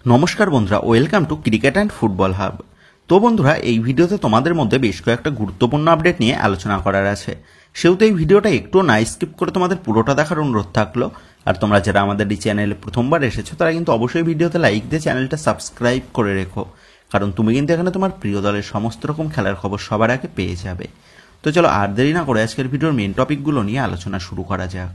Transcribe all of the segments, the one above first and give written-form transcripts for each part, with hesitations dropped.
নমস্কার বন্ধুরা, welcome to cricket and football hub. তো বন্ধুরা, এই ভিডিওতে তোমাদের মধ্যে বেশ কয়েকটা গুরুত্বপূর্ণ আপডেট নিয়ে আলোচনা করার আছে। সেহেতু এই ভিডিওটা একটু না স্কিপ করে তোমাদের পুরোটা দেখার অনুরোধ থাকলো। আর তোমরা যারা আমাদের এই চ্যানেলে প্রথমবার এসেছো তারা কিন্তু অবশ্যই ভিডিওতে লাইক দিয়ে চ্যানেলটা সাবস্ক্রাইব করে রেখো, কারণ তুমি কিন্তু এখানে তোমার প্রিয় দলের সমস্ত রকম খেলার খবর সবার আগে পেয়ে যাবে। তো চলো আর দেরি না করে আজকের ভিডিওর মেন টপিকগুলো নিয়ে আলোচনা শুরু করা যাক।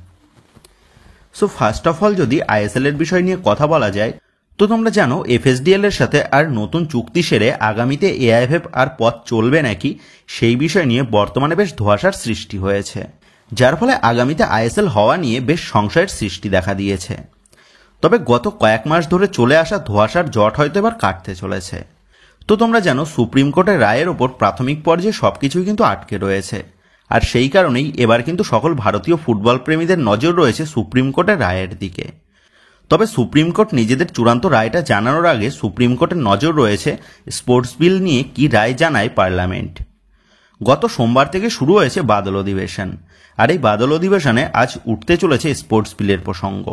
সো ফার্স্ট অফ অল যদি আইএসএল এর বিষয় নিয়ে কথা বলা যায়, তো তোমরা জানো এফএসডিএল এর সাথে আর নতুন চুক্তি সেরে আগামীতে এআইএফএফ আর পথ চলবে নাকি সেই বিষয় নিয়ে বর্তমানে বেশ ধোঁয়াশার সৃষ্টি হয়েছে, যার ফলে আগামীতে আইএসএল হওয়া নিয়ে বেশ সংশয়ের সৃষ্টি দেখা দিয়েছে। তবে গত কয়েক মাস ধরে চলে আসা ধোঁয়াশার জট হয়তো এবার কাটতে চলেছে। তো তোমরা জানো সুপ্রিম কোর্টের রায়ের ওপর প্রাথমিক পর্যায়ে সবকিছুই কিন্তু আটকে রয়েছে, আর সেই কারণেই এবার কিন্তু সকল ভারতীয় ফুটবল প্রেমীদের নজর রয়েছে সুপ্রিম কোর্টের রায়ের দিকে। তবে সুপ্রিম কোর্ট নিজেদের চূড়ান্ত রায়টা জানানোর আগে সুপ্রিম কোর্টের নজর রয়েছে স্পোর্টস বিল নিয়ে কি রায় জানায় পার্লামেন্ট। গত সোমবার থেকে শুরু হয়েছে বাদল অধিবেশন, আর এই বাদল অধিবেশনে আজ উঠতে চলেছে স্পোর্টস বিলের প্রসঙ্গ।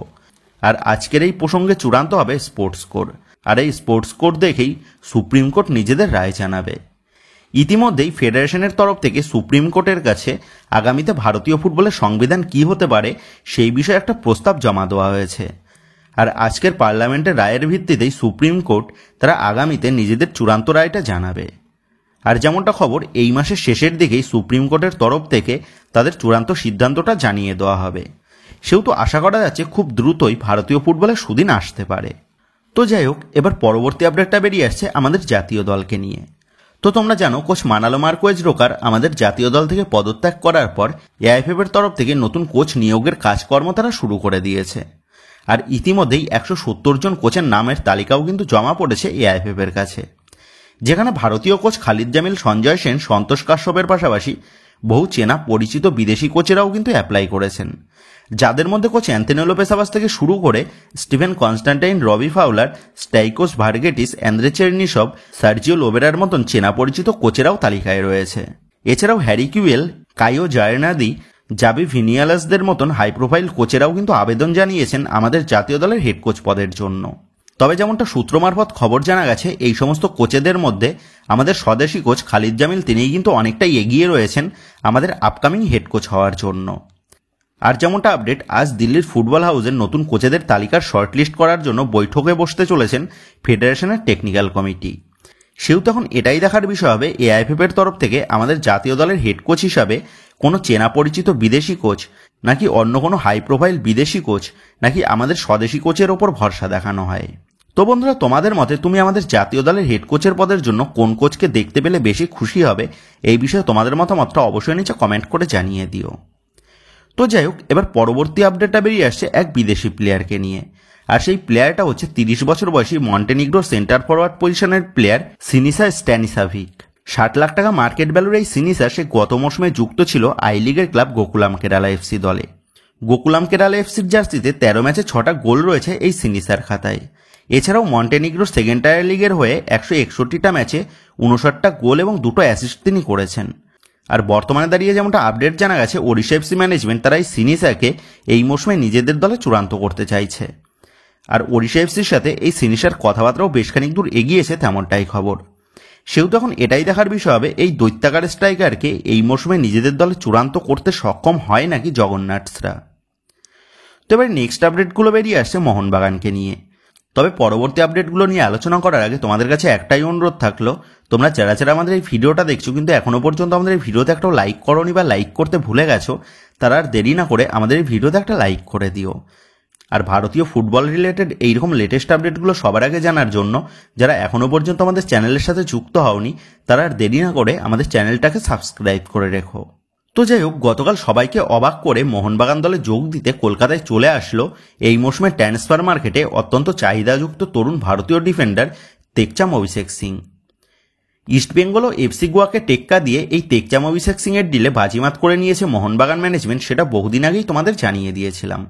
আর আজকের এই প্রসঙ্গে চূড়ান্ত হবে স্পোর্টস কোড, আর এই স্পোর্টস কোড দেখেই সুপ্রিম কোর্ট নিজেদের রায় জানাবে। ইতিমধ্যেই ফেডারেশনের তরফ থেকে সুপ্রিম কোর্টের কাছে আগামীতে ভারতীয় ফুটবলের সংবিধান কি হতে পারে সেই বিষয়ে একটা প্রস্তাব জমা দেওয়া হয়েছে। আর আজকের পার্লামেন্টের রায়ের ভিত্তিতেই সুপ্রিম কোর্ট তারা আগামীতে নিজেদের চূড়ান্ত রায়টা জানাবে। আর যেমনটা খবর, এই মাসের শেষের দিকেই সুপ্রিম কোর্টের তরফ থেকে তাদের চূড়ান্ত সিদ্ধান্তটা জানিয়ে দেওয়া হবে। সেহেতু আশা করা যাচ্ছে খুব দ্রুতই ভারতীয় ফুটবলের সুদিন আসতে পারে। তো যাই হোক, এবার পরবর্তী আপডেটটা বেরিয়ে আসছে আমাদের জাতীয় দলকে নিয়ে। তো তোমরা জানো কোচ মানালো মার্কোয়েজ রোকার আমাদের জাতীয় দল থেকে পদত্যাগ করার পর এআইএফএফ এর তরফ থেকে নতুন কোচ নিয়োগের কাজকর্ম তারা শুরু করে দিয়েছে। আর ইতিমধ্যেই 170 জন কোচের নামের তালিকাও কিন্তু জমা পড়েছে এআইএফএফ এর কাছে, যেখানে ভারতীয় কোচ খালিদ জামিল, সঞ্জয় সেন, সন্তোষ কাশ্যপের পাশাপাশি বহু চেনা পরিচিত বিদেশি কোচেরাও কিন্তু অ্যাপ্লাই করেছেন, যাদের মধ্যে কোচ অ্যান্থনি লোপেস আবাস থেকে শুরু করে স্টিভেন কনস্ট্যান্টাইন, রবি ফাউলার, স্টাইকোস ভার্গেটিস, অ্যান্দ্রে চেরনিসভ, সার্জিও লোবেরার মতন চেনা পরিচিত কোচেরাও তালিকায় রয়েছে। এছাড়াও হ্যারি কিউয়েল, কাইও জার্নাদি, জাবি ভিনিয়ালাসদের মতন হাই প্রোফাইল কোচেরাও কিন্তু আবেদন জানিয়েছেন আমাদের জাতীয় দলের হেড কোচ পদের জন্য। তবে যেমনটা সূত্র মারফত খবর জানা গেছে, এই সমস্ত কোচেদের মধ্যে আমাদের স্বদেশি কোচ খালিদ জামিল তিনিই কিন্তু অনেকটাই এগিয়ে রয়েছেন আমাদের আপকামিং হেড কোচ হওয়ার জন্য। আর যেমনটা আপডেট, আজ দিল্লির ফুটবল হাউসের নতুন কোচেদের তালিকার শর্টলিস্ট করার জন্য বৈঠকে বসতে চলেছেন ফেডারেশনের টেকনিক্যাল কমিটি। সেহেতু এখন এটাই দেখার বিষয় হবে এআইএফএফ এর তরফ থেকে আমাদের জাতীয় দলের হেড কোচ হিসাবে কোনো চেনা পরিচিত বিদেশি কোচ, নাকি অন্য কোনো হাই প্রোফাইল বিদেশি কোচ, নাকি আমাদের স্বদেশি কোচের ওপর ভরসা দেখানো হয়। তো বন্ধুরা, তোমাদের মতে তুমি আমাদের জাতীয় দলের হেড কোচের পদের জন্য কোন কোচকে দেখতে পেলে বেশি খুশি হবে, এই বিষয়ে তোমাদের মতামতটা অবশ্যই নিচে কমেন্ট করে জানিয়ে দিও। তো যাই হোক, এবার পরবর্তী আপডেটটা বেরিয়ে আসছে এক বিদেশি প্লেয়ারকে নিয়ে। আর সেই প্লেয়ারটা হচ্ছে 30 বছর বয়সী মন্টেনিগ্রোর সেন্টার ফরওয়ার্ড পজিশনের প্লেয়ার সিনিসা স্ট্যানিসাভিক। 60 লাখ টাকা মার্কেট ভ্যালুর এই সিনিসা সে গত মৌসুমে যুক্ত ছিল আই লিগের ক্লাব গোকুলাম কেরালা এফসি দলে। গোকুলাম কেরালা এফসির জার্সিতে 13 ম্যাচে 6টা গোল রয়েছে এই সিনিসার খাতায়। এছাড়াও মন্টেনিগ্রোর সেকেন্ড টায়ার লিগের হয়ে 161টা ম্যাচে 59টা গোল এবং 2টো অ্যাসিস্ট তিনি করেছেন। আর বর্তমানে দাঁড়িয়ে যেমনটা আপডেট জানা গেছে, ওড়িশা এফসি ম্যানেজমেন্ট তারা এই সিনিসাকে এই মৌসুমে নিজেদের দলে চূড়ান্ত করতে চাইছে। আর ওড়িশা এফসির সাথে এই সিনিসার কথাবার্তাও বেশ খানিক দূর এগিয়েছে, তেমনটাই খবর। সেহেতু এখন এটাই দেখার বিষয় হবে এই দৈত্যাকার স্ট্রাইকারকে এই মৌসুমে নিজেদের দলে চূড়ান্ত করতে সক্ষম হয় নাকি জগন্নাথসরা। তো এবার নেক্সট আপডেটগুলো বেরিয়ে আসছে মোহনবাগানকে নিয়ে। তবে পরবর্তী আপডেটগুলো নিয়ে আলোচনা করার আগে তোমাদের কাছে একটাই অনুরোধ থাকলো, তোমরা যারা যারা আমাদের এই ভিডিওটা দেখছো কিন্তু এখনো পর্যন্ত আমাদের এই ভিডিওতে একটা লাইক করোনি বা লাইক করতে ভুলে গেছো, তারা আর দেরি না করে আমাদের এই ভিডিওতে একটা লাইক করে দিও। আর ভারতীয় ফুটবল রিলেটেড এইরকম লেটেস্ট আপডেটগুলো সবার আগে জানার জন্য যারা এখনো পর্যন্ত আমাদের চ্যানেলের সাথে যুক্ত হওনি, তারা আর দেরি না করে আমাদের চ্যানেলটাকে সাবস্ক্রাইব করে রেখো। তো যাই হোক, গতকাল সবাইকে অবাক করে মোহনবাগান দলে যোগ দিতে কলকাতায় চলে আসলো এই মৌসুমে ট্রান্সফার মার্কেটে অত্যন্ত চাহিদাযুক্ত তরুণ ভারতীয় ডিফেন্ডার তেকচাম অভিষেক সিং। ইস্টবেঙ্গল ও এফসি গোয়াকে টেক্কা দিয়ে এই তেকচাম অভিষেক সিং এর ডিলে বাজিমাত করে নিয়েছে মোহনবাগান ম্যানেজমেন্ট, সেটা বহুদিন আগেই তোমাদের জানিয়ে দিয়েছিলাম।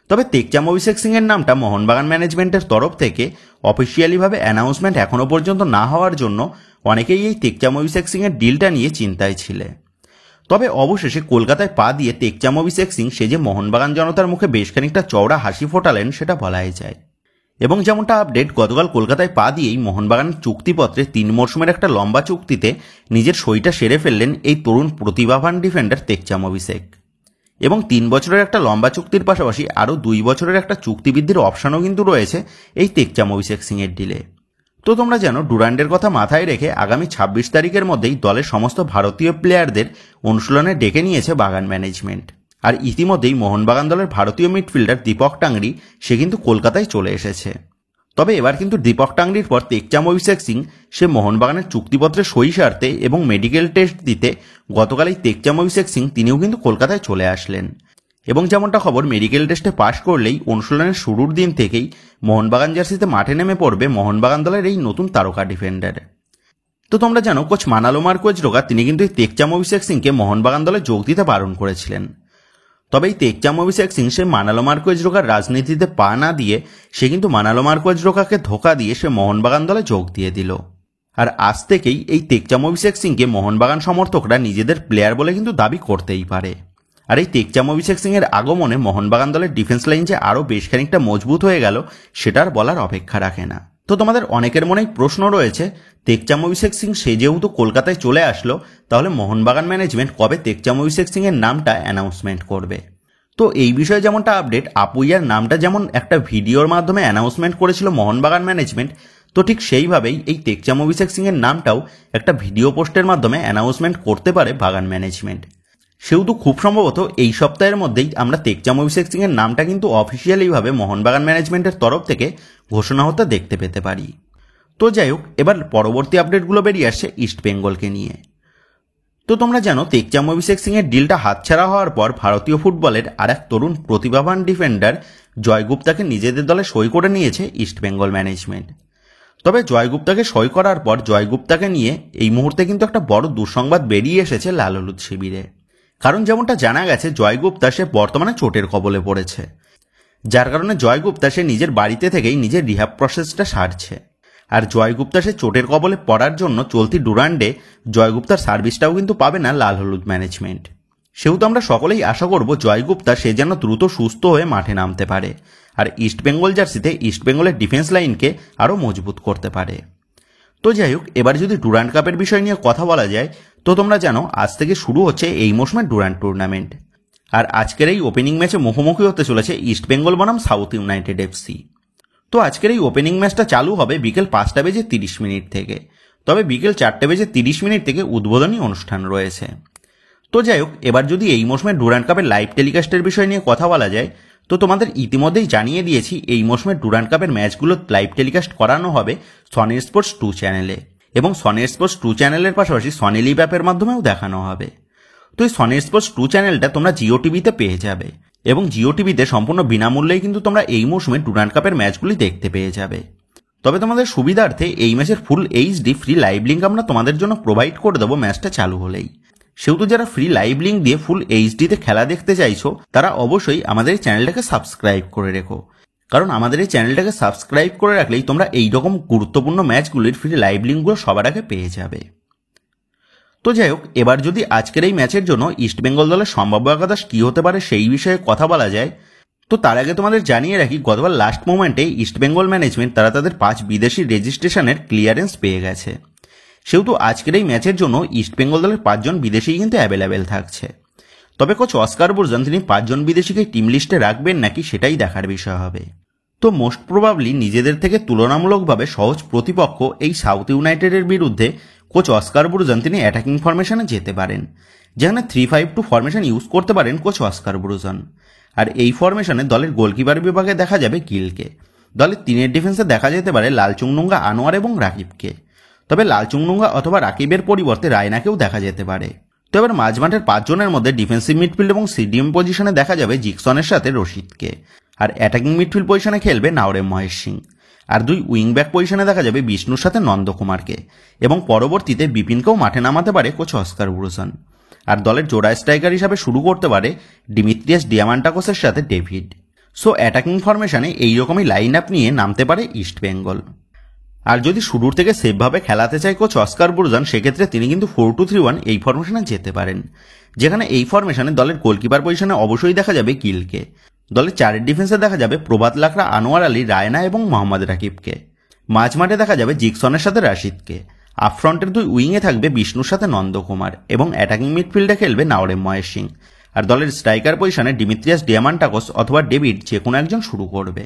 তবে তেকচাম অভিষেক সিং এর নামটা মোহনবাগান ম্যানেজমেন্টের তরফ থেকে অফিসিয়ালিভাবে অ্যানাউন্সমেন্ট এখনো পর্যন্ত না হওয়ার জন্য অনেকেই এই তেকচাম অভিষেক সিং এর ডিলটা নিয়ে চিন্তায় ছিলে। তবে অবশেষে কলকাতায় পা দিয়ে তেকচাম অভিষেক সিং সে যে মোহনবাগান জনতার মুখে বেশ খানিকটা চওড়া হাসি ফোটালেন সেটা বলাই যায়। এবং যেমনটা আপডেট, গতকাল কলকাতায় পা দিয়েই মোহনবাগানের চুক্তিপত্রে 3 মরশুমের একটা লম্বা চুক্তিতে নিজের সইটা সেরে ফেললেন এই তরুণ প্রতিভাবান ডিফেন্ডার তেকচাম অভিষেক। এবং 3 বছরের একটা লম্বা চুক্তির পাশাপাশি আরও 2 বছরের একটা চুক্তিবৃদ্ধির অপশনও কিন্তু রয়েছে এই তেকচাম অভিষেক সিংয়ের ডিলে। তো তোমরা জানো, ডুরান্ডের কথা মাথায় রেখে আগামী 26 তারিখের মধ্যেই দলের সমস্ত ভারতীয় প্লেয়ারদের অনুশীলনে ডেকে নিয়েছে বাগান ম্যানেজমেন্ট। আর ইতিমধ্যেই মোহনবাগান দলের ভারতীয় মিডফিল্ডার দীপক টাংরি সে কিন্তু কলকাতায় চলে এসেছে। তবে এবার কিন্তু দীপক টাংরির পর তেকচাম অভিষেক সিং সে মোহনবাগানের চুক্তিপত্রে সই সারতে এবং মেডিকেল টেস্ট দিতে গতকাল এই তেকচাম অভিষেক সিং তিনিও কিন্তু কলকাতায় চলে আসলেন। এবং যেমনটা খবর, মেডিকেল টেস্টে পাশ করলেই অনুশীলনের শুরুর দিন থেকেই মোহনবাগান জার্সিতে মাঠে নেমে পড়বে মোহনবাগান দলের এই নতুন তারকা ডিফেন্ডার। তো তোমরা জানো, কোচ মানালো মার্কোয়েজ রোকা তিনি কিন্তু এই তেকচাম অভিষেক সিংকে মোহনবাগান দলে যোগ দিতে বারণ করেছিলেন। তবে এই তেকচাম অভিষেক সিং সে মানালো মার্কোয়েজ রোকার রাজনীতিতে পা না দিয়ে সে কিন্তু মানালো মার্কোয়েজ রোকাকে ধোঁকা দিয়ে সে মোহনবাগান দলে যোগ দিয়ে দিল। আর আজ থেকেই এই তেকচাম অভিষেক সিংকে মোহনবাগান সমর্থকরা নিজেদের প্লেয়ার বলে কিন্তু দাবি করতেই পারে। আর এই তেকচাম অভিষেক সিংয়ের আগমনে মোহনবাগান দলের ডিফেন্স লাইন যে আরও বেশ খানিকটা মজবুত হয়ে গেল সেটার বলার অপেক্ষা রাখে না। তো তোমাদের অনেকের মনেই প্রশ্ন রয়েছে, তেকচাম অভিষেক সিং সে যেহেতু কলকাতায় চলে আসলো, তাহলে মোহনবাগান ম্যানেজমেন্ট কবে তেকচাম অভিষেক সিংয়ের নামটা অ্যানাউন্সমেন্ট করবে? তো এই বিষয়ে যেমনটা আপডেট, আপুইয়ার নামটা যেমন একটা ভিডিওর মাধ্যমে অ্যানাউন্সমেন্ট করেছিল মোহনবাগান ম্যানেজমেন্ট, তো ঠিক সেইভাবেই এই তেকচাম অভিষেক সিংয়ের নামটাও একটা ভিডিও পোস্টের মাধ্যমে অ্যানাউন্সমেন্ট করতে পারে বাগান ম্যানেজমেন্ট। সেহেতু খুব সম্ভবত এই সপ্তাহের মধ্যেই আমরা তেকচাম অভিষেক সিংয়ের নামটা কিন্তু অফিসিয়ালিভাবে মোহনবাগান ম্যানেজমেন্টের তরফ থেকে ঘোষণা হতে দেখতে পেতে পারি। তো যাই হোক, এবার পরবর্তী আপডেটগুলো বেরিয়ে আসছে ইস্ট বেঙ্গলকে নিয়ে। তো তোমরা জানো, তেকচাম অভিষেক সিংয়ের ডিলটা হাতছাড়া হওয়ার পর ভারতীয় ফুটবলের আর এক তরুণ প্রতিভাবান ডিফেন্ডার জয় গুপ্তাকে নিজেদের দলে সই করে নিয়েছে ইস্ট বেঙ্গল ম্যানেজমেন্ট। তবে জয় গুপ্তাকে সই করার পর জয় গুপ্তাকে নিয়ে এই মুহূর্তে কিন্তু একটা বড় দুঃসংবাদ বেরিয়ে এসেছে লাল হলুদ শিবিরে। কারণ যেমনটা জানা গেছে, জয় গুপ্তা সে বর্তমানে চোটের কবলে পড়েছে, যার কারণে জয় গুপ্তা সে নিজের বাড়িতে থেকেই নিজের রিহ্যাব প্রসেসটা সারছে। আর জয় গুপ্তা সে চোটের কবলে পড়ার জন্য চলতি ডুরান্ডে জয় গুপ্তার সার্ভিসটাও কিন্তু পাবে না লাল হলুদ ম্যানেজমেন্ট। সেহেতু আমরা সকলেই আশা করব জয় গুপ্তা সে যেন দ্রুত সুস্থ হয়ে মাঠে নামতে পারে আর ইস্ট বেঙ্গল জার্সিতে ইস্ট বেঙ্গলের ডিফেন্স লাইনকে আরও মজবুত করতে পারে। তো যাই হোক, এবার যদি ডুরান্ড কাপের বিষয় নিয়ে কথা বলা যায়, তো তোমরা জানো আজ থেকে শুরু হচ্ছে এই মৌসুমের ডুরান্ড টুর্নামেন্ট। আর আজকের এই ওপেনিং ম্যাচে মুখোমুখি হতে চলেছে ইস্ট বেঙ্গল বনাম সাউথ ইউনাইটেড এফসি। তো আজকের এই ওপেনিং ম্যাচটা চালু হবে বিকেল 5:30 থেকে। তবে বিকেল 4:30 থেকে উদ্বোধনী অনুষ্ঠান রয়েছে। তো যাই হোক, এবার যদি এই মৌসুমে ডুরান্ড কাপের লাইভ টেলিকাস্টের বিষয় নিয়ে কথা বলা যায়, তো তোমাদের ইতিমধ্যেই জানিয়ে দিয়েছি এই মৌসুমে ডুরান্ড কাপের ম্যাচগুলো লাইভ টেলিকাস্ট করানো হবে সনি স্পোর্টস 2 চ্যানেলে, এবং সনি স্পোর্টস 2 চ্যানেলের পাশাপাশি সনি লিভ অ্যাপের মাধ্যমেও দেখানো হবে। তো এই সনি স্পোর্টস 2 চ্যানেলটা তোমরা জিও টিভিতে পেয়ে যাবে, এবং জিও টিভিতে সম্পূর্ণ বিনামূল্যেই কিন্তু তোমরা এই মৌসুমে ডুরান্ড কাপের ম্যাচগুলি দেখতে পেয়ে যাবে। তবে তোমাদের সুবিধার্থে এই ম্যাচের full HD free live link আমরা তোমাদের জন্য প্রোভাইড করে দেবো ম্যাচটা চালু হলেই। সেহেতু যারা ফ্রি লাইভ লিঙ্ক দিয়ে ফুল এইচডিতে খেলা দেখতে চাইছো, তারা অবশ্যই আমাদের এই চ্যানেলটাকে সাবস্ক্রাইব করে রেখো, কারণ আমাদের এই চ্যানেলটাকে সাবস্ক্রাইব করে রাখলেই তোমরা এই রকম গুরুত্বপূর্ণ ম্যাচগুলির ফ্রি লাইভ লিঙ্কগুলো সবার আগে পেয়ে যাবে। তো যাই হোক, এবার যদি আজকের এই ম্যাচের জন্য ইস্ট বেঙ্গল দলের সম্ভাব্য একাদশ কী হতে পারে সেই বিষয়ে কথা বলা যায়, তো তার আগে তোমাদের জানিয়ে রাখি, গতবার লাস্ট মোমেন্টে ইস্ট বেঙ্গল ম্যানেজমেন্ট তারা তাদের 5 বিদেশি রেজিস্ট্রেশনের ক্লিয়ারেন্স পেয়ে গেছে। সেহেতু আজকের এই ম্যাচের জন্য ইস্ট বেঙ্গল দলের 5 জন বিদেশি কিন্তু অ্যাভেলেবেল থাকছে। তবে কোচ অস্কার বুর্জন তিনি 5 জন বিদেশিকে টিম লিস্টে রাখবেন নাকি সেটাই দেখার বিষয় হবে। তো মোস্ট প্রবাবলি নিজেদের থেকে তুলনামূলকভাবে সহজ প্রতিপক্ষ এই সাউথ ইউনাইটেডের বিরুদ্ধে কোচ অস্কার বুর্জন তিনি অ্যাটাকিং ফরমেশনে যেতে পারেন, যেখানে 3-5-2 ফরমেশন ইউজ করতে পারেন কোচ অস্কার বুর্জন। আর এই ফরমেশনে দলের গোলকিপার বিভাগে দেখা যাবে গিলকে, দলের 3 ডিফেন্সে দেখা যেতে পারে লালচুংনুঙ্গা, আনোয়ার এবং রাকিবকে। তবে লালচুংনুঙ্গা অথবা রাকিবের পরিবর্তে রায়নাকেও দেখা যেতে পারে। তো এবার মাঝমাঠের 5 জনের মধ্যে ডিফেন্সিভ মিডফিল্ড এবং সিডিএম পজিশনে দেখা যাবে জিকসনের সাথে রশিদকে, আর অ্যাটাকিং মিডফিল্ড পজিশনে খেলবে নাওরেম মহেশ সিং, আর 2 উইং ব্যাক পজিশনে দেখা যাবে বিষ্ণুর সাথে নন্দকুমারকে, এবং পরবর্তীতে বিপিনকেও মাঠে নামাতে পারে কোচ অস্কার বুর্জন। আর দলের জোড়া স্ট্রাইকার হিসাবে শুরু করতে পারে ডিমিত্রিয়াস ডিয়ামান্টাকোসের সাথে ডেভিড। সো অ্যাটাকিং ফরমেশনে এইরকমই লাইন আপ নিয়ে নামতে পারে ইস্ট বেঙ্গল। আর যদি শুরুর থেকে সেফভাবে খেলাতে চায় কোচ অস্কার বুর্জন, সেক্ষেত্রে তিনি কিন্তু 4-2-3-1 এই ফরমেশনে যেতে পারেন, যেখানে এই ফরমেশনে দলের গোলকিপার পজিশনে অবশ্যই দেখা যাবে গিলকে। দলের চারের ডিফেন্সে দেখা যাবে প্রভাত লাকড়া, আনোয়ার আলী, রায়না এবং মোহাম্মদ রাকিবকে। মাঝ মাঠে দেখা যাবে জিকসনের সাথে রাশিদকে। আপফ্রন্টের দুই উইংয়ে থাকবে বিষ্ণুর সাথে নন্দকুমার এবং অ্যাটাকিং মিডফিল্ডে খেলবে নাওরেম মহেশ সিং। আর দলের স্ট্রাইকার পজিশনে ডিমিত্রিয়াস ডিয়ামান্টাকোস অথবা ডেভিড যে কোনো একজন শুরু করবে।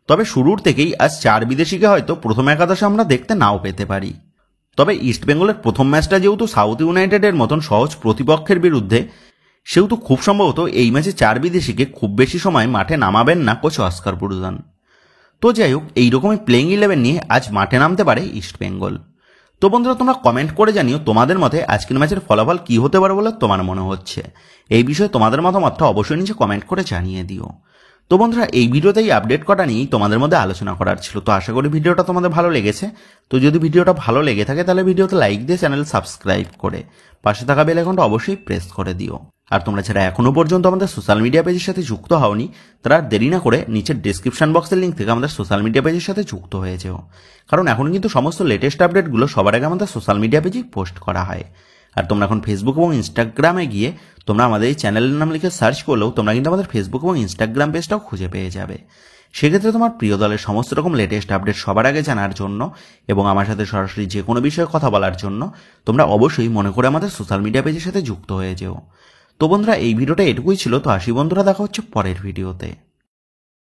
তবে শুরুর থেকেই আজ 4 বিদেশিকে হয়তো প্রথম একাদশে আমরা দেখতে নাও পেতে পারি। তবে ইস্টবেঙ্গলের প্রথম ম্যাচটা যেহেতু সাউথ ইউনাইটেডের মতন সহজ প্রতিপক্ষের বিরুদ্ধে, সেহেতু খুব সম্ভবত এই ম্যাচে 4 বিদেশিকে খুব বেশি সময় মাঠে নামাবেন না কোচ অস্কার বুরুজান। তো যাই হোক, এইরকমই প্লেইং 11 নিয়ে আজ মাঠে নামতে পারে ইস্টবেঙ্গল। তো বন্ধুরা, তোমরা কমেন্ট করে জানিও তোমাদের মতে আজকের ম্যাচের ফলাফল কী হতে পারে বলে তোমার মনে হচ্ছে। এই বিষয়ে তোমাদের মতামতটা অবশ্যই নিচে কমেন্ট করে জানিয়ে দিও। তো বন্ধুরা, এই ভিডিওতে এই আপডেট করা নিয়েই তোমাদের মধ্যে আলোচনা করার ছিল। তো আশা করি ভিডিওটা তোমাদের ভালো লেগেছে। তো যদি ভিডিওটা ভালো লেগে থাকে তাহলে ভিডিওতে লাইক দিয়ে চ্যানেল সাবস্ক্রাইব করে পাশে থাকা বেল আইকনটা অবশ্যই প্রেস করে দিও। আর তোমরা যারা এখনো পর্যন্ত আমাদের সোশ্যাল মিডিয়া পেজের সাথে যুক্ত হওনি, তারা দেরি না করে নিচের ডেসক্রিপশন বক্সের লিঙ্ক থেকে আমাদের সোশ্যাল মিডিয়া পেজের সাথে যুক্ত হয়ে যেও। কারণ এখন কিন্তু সমস্ত লেটেস্ট আপডেটগুলো সবার আগে আমাদের সোশ্যাল মিডিয়া পেজেই পোস্ট করা হয়। আর তোমরা এখন ফেসবুক এবং ইনস্টাগ্রামে গিয়ে তোমরা আমাদের এই চ্যানেলের নাম লিখে সার্চ করলেও তোমরা কিন্তু আমাদের ফেসবুক এবং ইনস্টাগ্রাম পেজটাও খুঁজে পেয়ে যাবে। সেক্ষেত্রে তোমার প্রিয় দলের সমস্ত রকম লেটেস্ট আপডেট সবার আগে জানার জন্য এবং আমার সাথে সরাসরি যে কোনো বিষয়ে কথা বলার জন্য তোমরা অবশ্যই মনে করে আমাদের সোশ্যাল মিডিয়া পেজের সাথে যুক্ত হয়ে যেও। তো বন্ধুরা, এই ভিডিওটা এটুকুই ছিল। তো আসি বন্ধুরা, দেখা হচ্ছে পরের ভিডিওতে।